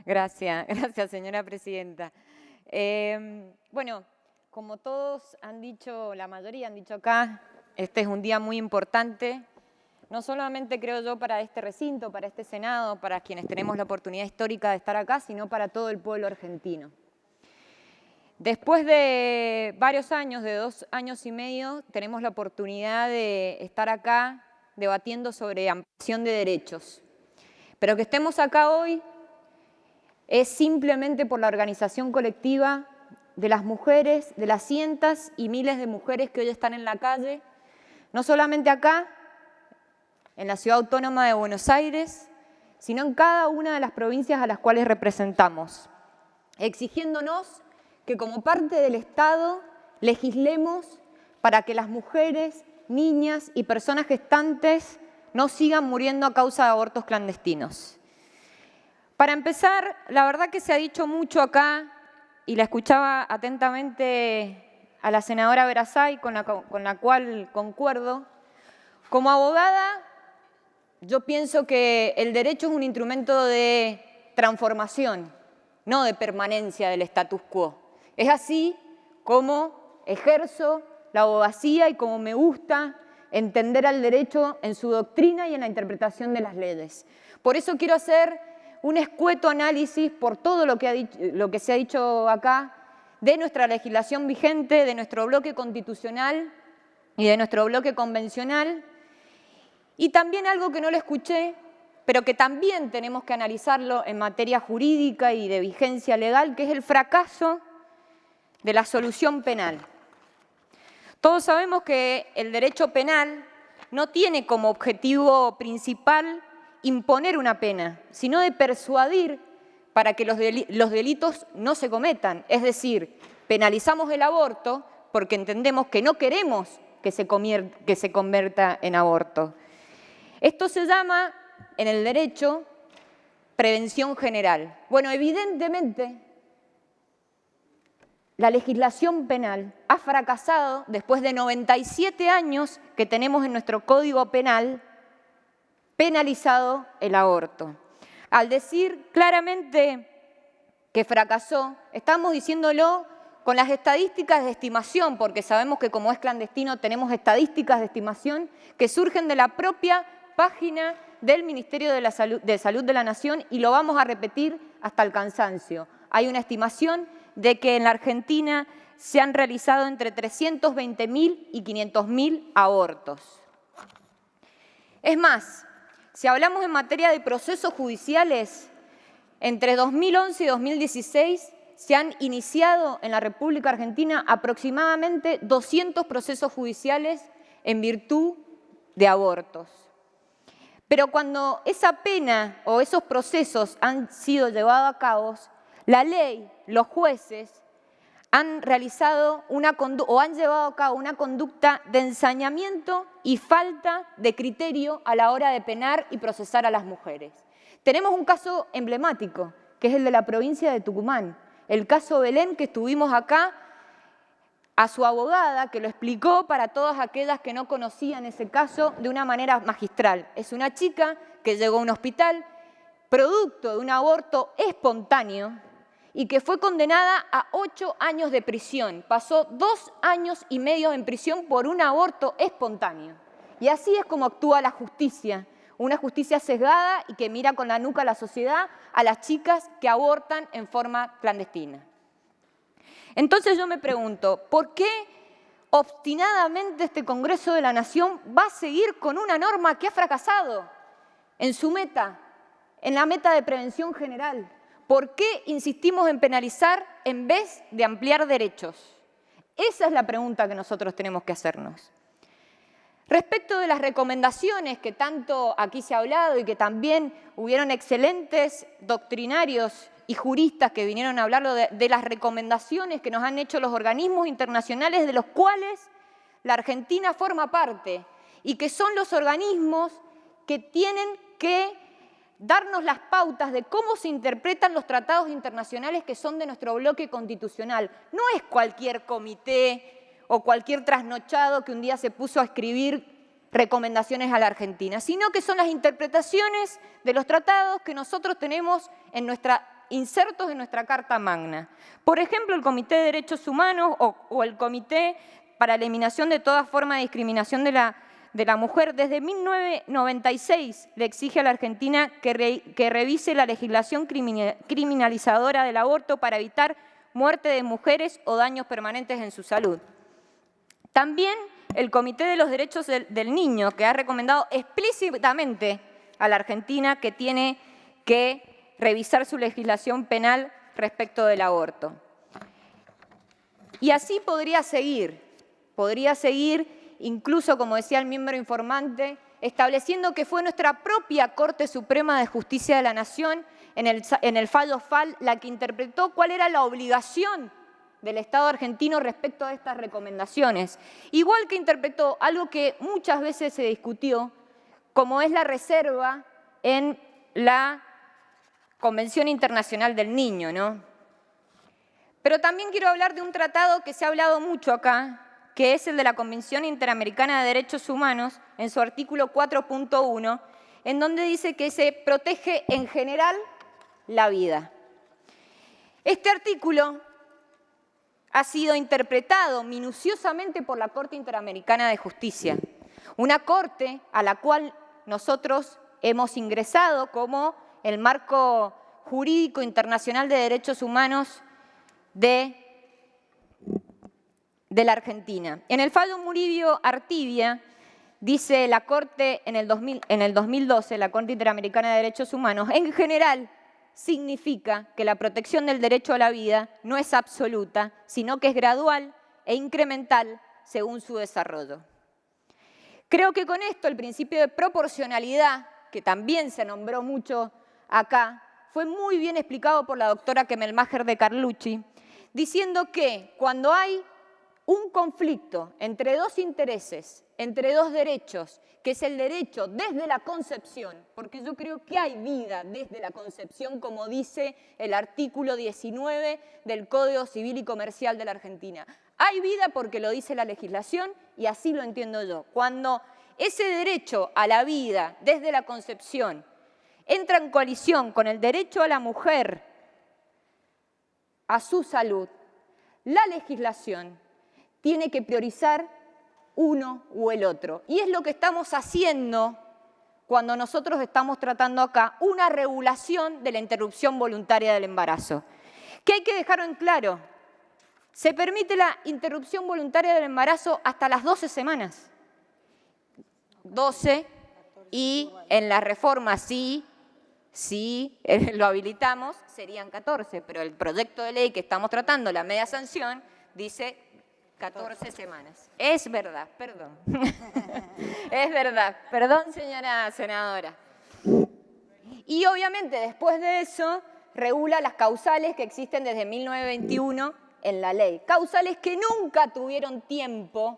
Gracias, señora presidenta. Bueno, como todos han dicho, la mayoría han dicho acá, este es un día muy importante, no solamente creo yo para este recinto, para este Senado, para quienes tenemos la oportunidad histórica de estar acá, sino para todo el pueblo argentino. Después de varios años, de 2 años y medio, tenemos la oportunidad de estar acá debatiendo sobre ampliación de derechos. Pero que estemos acá hoy es simplemente por la organización colectiva de las mujeres, de las cientos y miles de mujeres que hoy están en la calle, no solamente acá, en la Ciudad Autónoma de Buenos Aires, sino en cada una de las provincias a las cuales representamos, exigiéndonos que como parte del Estado legislemos para que las mujeres, niñas y personas gestantes no sigan muriendo a causa de abortos clandestinos. Para empezar, la verdad que se ha dicho mucho acá, y la escuchaba atentamente a la senadora Verasay, con la cual concuerdo. Como abogada, yo pienso que el derecho es un instrumento de transformación, no de permanencia del status quo. Es así como ejerzo la abogacía y como me gusta entender al derecho en su doctrina y en la interpretación de las leyes. Por eso quiero hacer un escueto análisis por todo lo que se ha dicho acá de nuestra legislación vigente, de nuestro bloque constitucional y de nuestro bloque convencional. Y también algo que no lo escuché, pero que también tenemos que analizarlo en materia jurídica y de vigencia legal, que es el fracaso de la solución penal. Todos sabemos que el derecho penal no tiene como objetivo principal imponer una pena, sino de persuadir para que los delitos no se cometan. Es decir, penalizamos el aborto porque entendemos que no queremos que se convierta en aborto. Esto se llama, en el derecho, prevención general. Bueno, evidentemente, la legislación penal ha fracasado después de 97 años que tenemos en nuestro Código Penal penalizado el aborto. Al decir claramente que fracasó, estamos diciéndolo con las estadísticas de estimación, porque sabemos que como es clandestino tenemos estadísticas de estimación que surgen de la propia página del Ministerio de Salud de la Nación y lo vamos a repetir hasta el cansancio. Hay una estimación de que en la Argentina se han realizado entre 320.000 y 500.000 abortos. Es más, si hablamos en materia de procesos judiciales, entre 2011 y 2016 se han iniciado en la República Argentina aproximadamente 200 procesos judiciales en virtud de abortos. Pero cuando esa pena o esos procesos han sido llevados a cabo, la ley, los jueces, han realizado han llevado a cabo una conducta de ensañamiento y falta de criterio a la hora de penar y procesar a las mujeres. Tenemos un caso emblemático, que es el de la provincia de Tucumán, el caso Belén, que estuvimos acá, a su abogada, que lo explicó para todas aquellas que no conocían ese caso de una manera magistral. Es una chica que llegó a un hospital producto de un aborto espontáneo y que fue condenada a 8 años de prisión. Pasó 2 años y medio en prisión por un aborto espontáneo. Y así es como actúa la justicia, una justicia sesgada y que mira con la nuca a la sociedad, a las chicas que abortan en forma clandestina. Entonces yo me pregunto, ¿por qué obstinadamente este Congreso de la Nación va a seguir con una norma que ha fracasado en su meta, en la meta de prevención general? ¿Por qué insistimos en penalizar en vez de ampliar derechos? Esa es la pregunta que nosotros tenemos que hacernos. Respecto de las recomendaciones que tanto aquí se ha hablado y que también hubieron excelentes doctrinarios y juristas que vinieron a hablar de las recomendaciones que nos han hecho los organismos internacionales de los cuales la Argentina forma parte y que son los organismos que tienen que darnos las pautas de cómo se interpretan los tratados internacionales que son de nuestro bloque constitucional. No es cualquier comité o cualquier trasnochado que un día se puso a escribir recomendaciones a la Argentina, sino que son las interpretaciones de los tratados que nosotros tenemos en nuestra insertos en nuestra Carta Magna. Por ejemplo, el Comité de Derechos Humanos o el Comité para la Eliminación de toda forma de discriminación de la mujer, desde 1996 le exige a la Argentina que revise la legislación criminalizadora del aborto para evitar muerte de mujeres o daños permanentes en su salud. También el Comité de los Derechos del Niño, que ha recomendado explícitamente a la Argentina que tiene que revisar su legislación penal respecto del aborto. Y así podría seguir incluso, como decía el miembro informante, estableciendo que fue nuestra propia Corte Suprema de Justicia de la Nación en el fallo FAL la que interpretó cuál era la obligación del Estado argentino respecto a estas recomendaciones. Igual que interpretó algo que muchas veces se discutió, como es la reserva en la Convención Internacional del Niño, ¿no? Pero también quiero hablar de un tratado que se ha hablado mucho acá, que es el de la Convención Interamericana de Derechos Humanos, en su artículo 4.1, en donde dice que se protege en general la vida. Este artículo ha sido interpretado minuciosamente por la Corte Interamericana de Justicia, una corte a la cual nosotros hemos ingresado como el marco jurídico internacional de derechos humanos de la Argentina. En el fallo Murillo Artibia, dice la Corte en el 2012, la Corte Interamericana de Derechos Humanos, en general significa que la protección del derecho a la vida no es absoluta, sino que es gradual e incremental según su desarrollo. Creo que con esto el principio de proporcionalidad, que también se nombró mucho acá, fue muy bien explicado por la doctora Kemelmacher de Carlucci, diciendo que cuando hay un conflicto entre dos intereses, entre dos derechos, que es el derecho desde la concepción, porque yo creo que hay vida desde la concepción, como dice el artículo 19 del Código Civil y Comercial de la Argentina. Hay vida porque lo dice la legislación y así lo entiendo yo. Cuando ese derecho a la vida desde la concepción entra en colisión con el derecho a la mujer a su salud, la legislación tiene que priorizar uno u el otro. Y es lo que estamos haciendo cuando nosotros estamos tratando acá una regulación de la interrupción voluntaria del embarazo. Que hay que dejarlo en claro. Se permite la interrupción voluntaria del embarazo hasta las 12 semanas. 12 y en la reforma sí lo habilitamos, serían 14, pero el proyecto de ley que estamos tratando, la media sanción, dice 14 semanas. Es verdad, perdón. Es verdad, perdón, señora senadora. Y obviamente después de eso regula las causales que existen desde 1921 en la ley. Causales que nunca tuvieron tiempo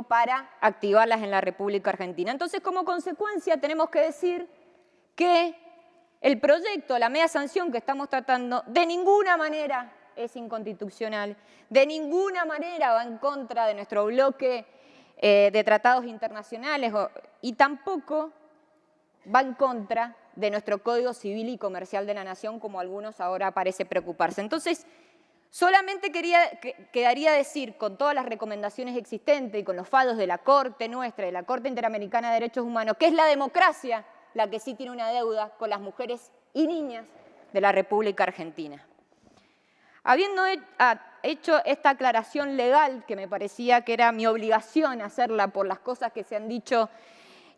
para activarlas en la República Argentina. Entonces, como consecuencia, tenemos que decir que el proyecto, la media sanción que estamos tratando, de ninguna manera es inconstitucional, de ninguna manera va en contra de nuestro bloque de tratados internacionales y tampoco va en contra de nuestro Código Civil y Comercial de la Nación, como algunos ahora parece preocuparse. Entonces, solamente quedaría decir, con todas las recomendaciones existentes y con los fallos de la Corte nuestra, de la Corte Interamericana de Derechos Humanos, que es la democracia la que sí tiene una deuda con las mujeres y niñas de la República Argentina. Habiendo hecho esta aclaración legal, que me parecía que era mi obligación hacerla por las cosas que se han dicho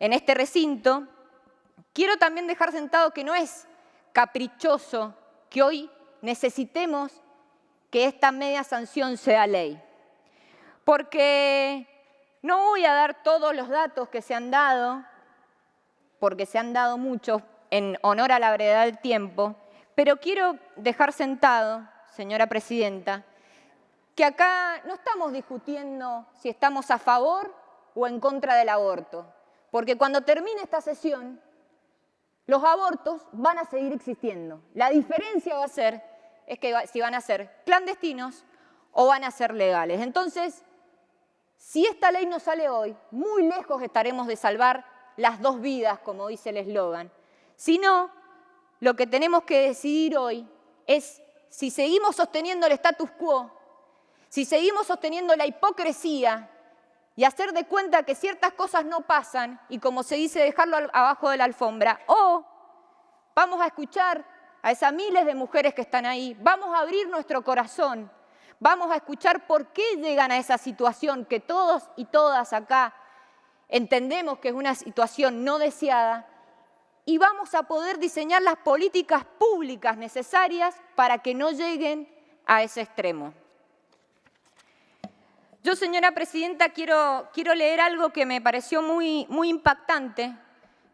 en este recinto, quiero también dejar sentado que no es caprichoso que hoy necesitemos que esta media sanción sea ley. Porque no voy a dar todos los datos que se han dado, porque se han dado muchos en honor a la brevedad del tiempo, pero quiero dejar sentado, señora presidenta, que acá no estamos discutiendo si estamos a favor o en contra del aborto, porque cuando termine esta sesión, los abortos van a seguir existiendo. La diferencia va a ser si van a ser clandestinos o van a ser legales. Entonces, si esta ley no sale hoy, muy lejos estaremos de salvar las dos vidas, como dice el eslogan. Si no, lo que tenemos que decidir hoy es si seguimos sosteniendo el status quo, si seguimos sosteniendo la hipocresía y hacer de cuenta que ciertas cosas no pasan y, como se dice, dejarlo abajo de la alfombra, o vamos a escuchar a esas miles de mujeres que están ahí, vamos a abrir nuestro corazón, vamos a escuchar por qué llegan a esa situación que todos y todas acá entendemos que es una situación no deseada, y vamos a poder diseñar las políticas públicas necesarias para que no lleguen a ese extremo. Yo, señora presidenta, quiero leer algo que me pareció muy impactante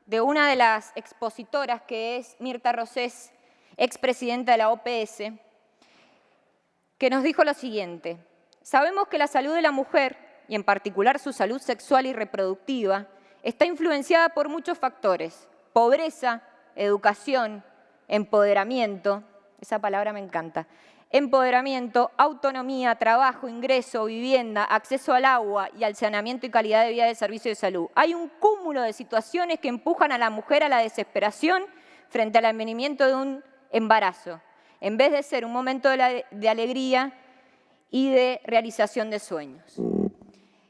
de una de las expositoras, que es Mirta Rosés, expresidenta de la OPS, que nos dijo lo siguiente: sabemos que la salud de la mujer, y en particular su salud sexual y reproductiva, está influenciada por muchos factores: pobreza, educación, empoderamiento, esa palabra me encanta, empoderamiento, autonomía, trabajo, ingreso, vivienda, acceso al agua y al saneamiento y calidad de vida del servicio de salud. Hay un cúmulo de situaciones que empujan a la mujer a la desesperación frente al advenimiento de un embarazo, en vez de ser un momento de alegría y de realización de sueños.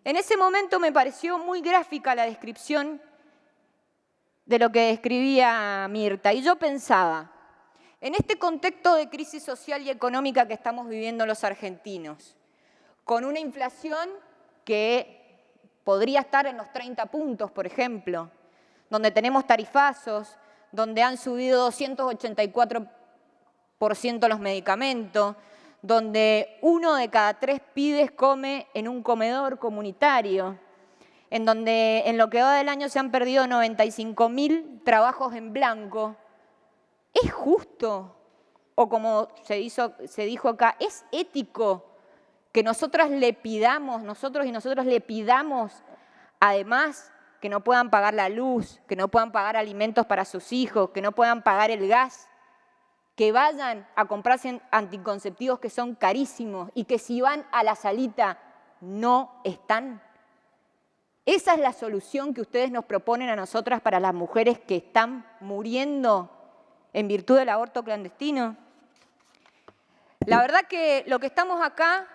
En ese momento me pareció muy gráfica la descripción de lo que describía Mirta, y yo pensaba, en este contexto de crisis social y económica que estamos viviendo los argentinos, con una inflación que podría estar en los 30 puntos, por ejemplo, donde tenemos tarifazos, donde han subido 284% los medicamentos, donde 1 de cada 3 pibes come en un comedor comunitario, en donde en lo que va del año se han perdido 95.000 trabajos en blanco. ¿Es justo? O como se dijo acá, ¿es ético que nosotros y nosotros le pidamos, además, que no puedan pagar la luz, que no puedan pagar alimentos para sus hijos, que no puedan pagar el gas, que vayan a comprarse anticonceptivos que son carísimos y que si van a la salita no están? ¿Esa es la solución que ustedes nos proponen a nosotras para las mujeres que están muriendo en virtud del aborto clandestino? La verdad que lo que estamos acá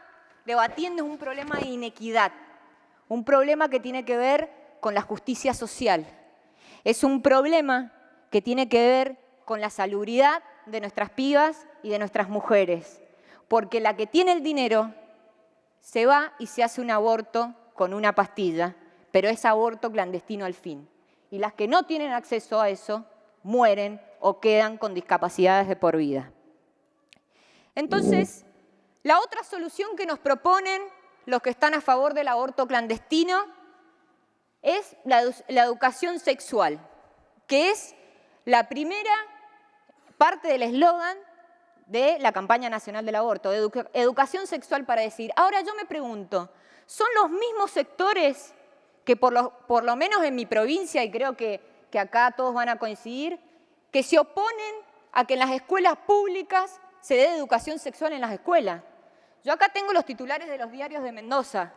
debatiendo es un problema de inequidad, un problema que tiene que ver con la justicia social. Es un problema que tiene que ver con la salubridad de nuestras pibas y de nuestras mujeres, porque la que tiene el dinero se va y se hace un aborto con una pastilla, pero es aborto clandestino al fin. Y las que no tienen acceso a eso mueren o quedan con discapacidades de por vida. Entonces, la otra solución que nos proponen los que están a favor del aborto clandestino es la educación sexual, que es la primera parte del eslogan de la campaña nacional del aborto, educación sexual para decidir. Ahora yo me pregunto, ¿son los mismos sectores que por lo menos en mi provincia, y creo que acá todos van a coincidir, que se oponen a que en las escuelas públicas se dé educación sexual en las escuelas? Yo acá tengo los titulares de los diarios de Mendoza.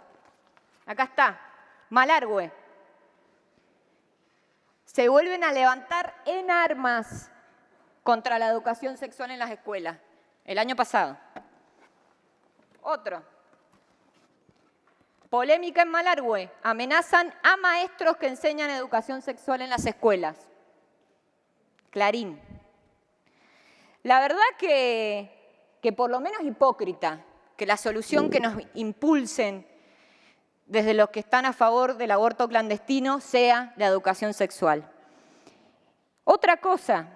Acá está, Malargüe. Se vuelven a levantar en armas contra la educación sexual en las escuelas, el año pasado. Otro. Polémica en Malargüe. Amenazan a maestros que enseñan educación sexual en las escuelas. Clarín. La verdad que por lo menos hipócrita que la solución que nos impulsen desde los que están a favor del aborto clandestino sea la educación sexual. Otra cosa,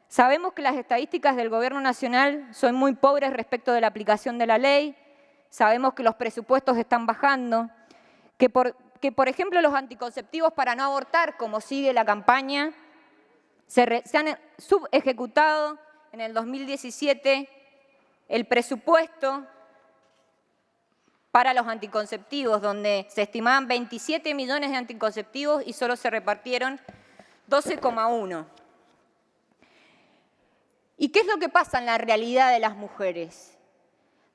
sabemos que las estadísticas del Gobierno Nacional son muy pobres respecto de la aplicación de la ley, sabemos que los presupuestos están bajando, que por ejemplo los anticonceptivos para no abortar, como sigue la campaña, se han subejecutado en el 2017 el presupuesto para los anticonceptivos, donde se estimaban 27 millones de anticonceptivos y solo se repartieron 12,1. ¿Y qué es lo que pasa en la realidad de las mujeres?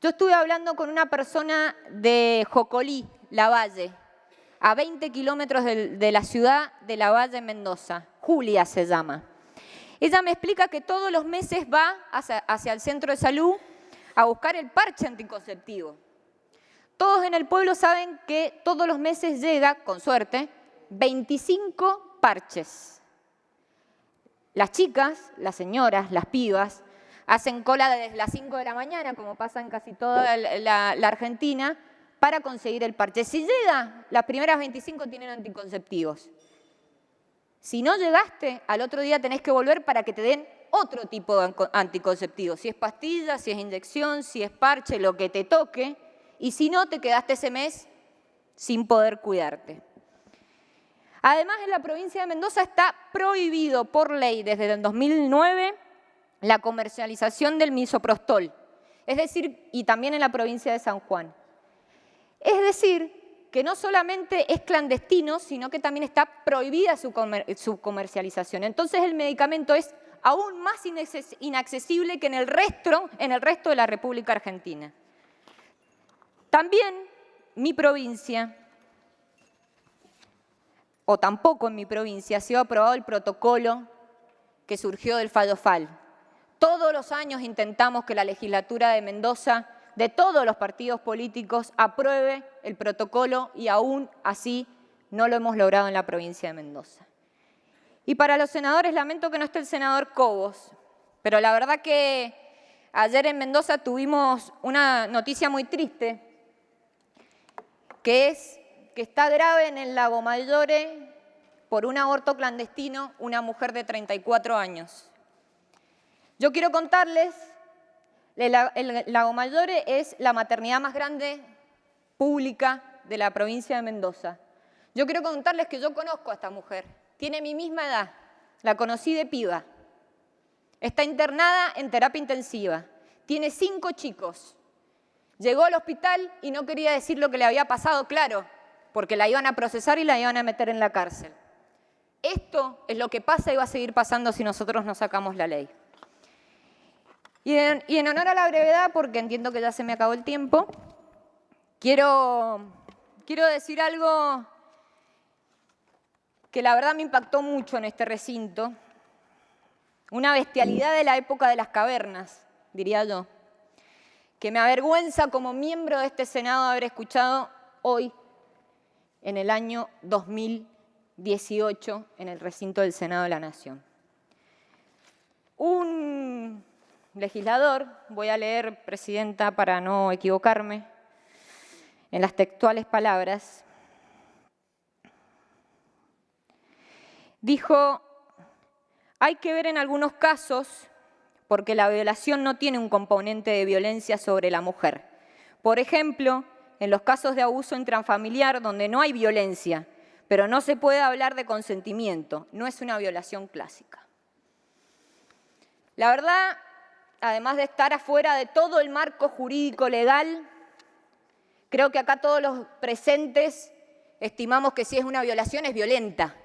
Yo estuve hablando con una persona de Jocolí, Lavalle, a 20 kilómetros de la ciudad de Lavalle, en Mendoza. Julia se llama. Ella me explica que todos los meses va hacia el centro de salud a buscar el parche anticonceptivo. Todos en el pueblo saben que todos los meses llega, con suerte, 25 parches. Las chicas, las señoras, las pibas, hacen cola desde las 5 de la mañana, como pasa en casi toda la Argentina, para conseguir el parche. Si llega, las primeras 25 tienen anticonceptivos. Si no llegaste, al otro día tenés que volver para que te den otro tipo de anticonceptivo. Si es pastilla, si es inyección, si es parche, lo que te toque. Y si no, te quedaste ese mes sin poder cuidarte. Además, en la provincia de Mendoza está prohibido por ley desde el 2009 la comercialización del misoprostol, es decir, y también en la provincia de San Juan. Es decir, que no solamente es clandestino, sino que también está prohibida su comercialización. Entonces el medicamento es aún más inaccesible que en el resto de la República Argentina. También mi provincia, o tampoco en mi provincia, ha sido aprobado el protocolo que surgió del fallo FAL. Todos los años intentamos que la legislatura de Mendoza, de todos los partidos políticos, apruebe el protocolo y aún así no lo hemos logrado en la provincia de Mendoza. Y para los senadores, lamento que no esté el senador Cobos, pero la verdad que ayer en Mendoza tuvimos una noticia muy triste, que es que está grave en el Lago Maggiore por un aborto clandestino una mujer de 34 años. Yo quiero contarles, el Lago Maggiore es la maternidad más grande pública de la provincia de Mendoza. Yo quiero contarles que yo conozco a esta mujer, tiene mi misma edad, la conocí de piba. Está internada en terapia intensiva, tiene 5 chicos. Llegó al hospital y no quería decir lo que le había pasado, claro, porque la iban a procesar y la iban a meter en la cárcel. Esto es lo que pasa y va a seguir pasando si nosotros no sacamos la ley. Y en honor a la brevedad, porque entiendo que ya se me acabó el tiempo, quiero decir algo que la verdad me impactó mucho en este recinto. Una bestialidad de la época de las cavernas, diría yo, que me avergüenza como miembro de este Senado haber escuchado hoy, en el año 2018, en el recinto del Senado de la Nación. Un legislador, voy a leer, Presidenta, para no equivocarme, en las textuales palabras, dijo: hay que ver en algunos casos, porque la violación no tiene un componente de violencia sobre la mujer. Por ejemplo, en los casos de abuso intrafamiliar, donde no hay violencia, pero no se puede hablar de consentimiento, no es una violación clásica. La verdad, además de estar afuera de todo el marco jurídico legal, creo que acá todos los presentes estimamos que si es una violación es violenta.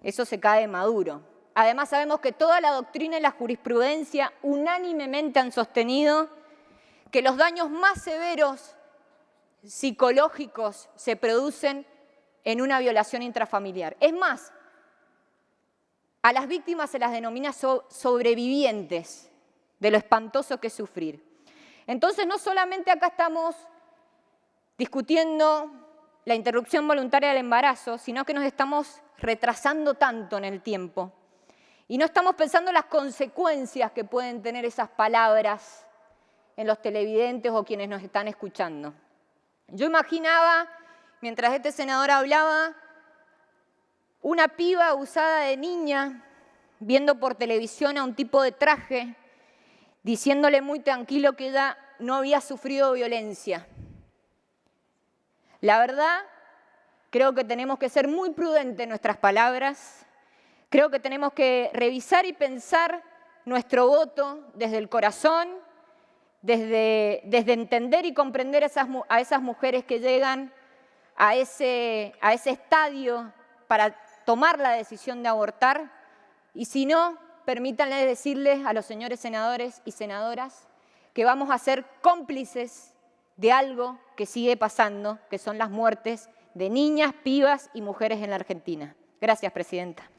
Eso se cae maduro. Además sabemos que toda la doctrina y la jurisprudencia unánimemente han sostenido que los daños más severos psicológicos se producen en una violación intrafamiliar. Es más, a las víctimas se las denomina sobrevivientes de lo espantoso que es sufrir. Entonces, no solamente acá estamos discutiendo la interrupción voluntaria del embarazo, sino que nos estamos retrasando tanto en el tiempo y no estamos pensando en las consecuencias que pueden tener esas palabras en los televidentes o quienes nos están escuchando. Yo imaginaba, mientras este senador hablaba, una piba usada de niña, viendo por televisión a un tipo de traje, diciéndole muy tranquilo que ella no había sufrido violencia. La verdad, creo que tenemos que ser muy prudentes en nuestras palabras, creo que tenemos que revisar y pensar nuestro voto desde el corazón, desde entender y comprender a esas mujeres que llegan a ese estadio para tomar la decisión de abortar, y si no, permítanle decirles a los señores senadores y senadoras que vamos a ser cómplices de algo que sigue pasando, que son las muertes de niñas, pibas y mujeres en la Argentina. Gracias, Presidenta.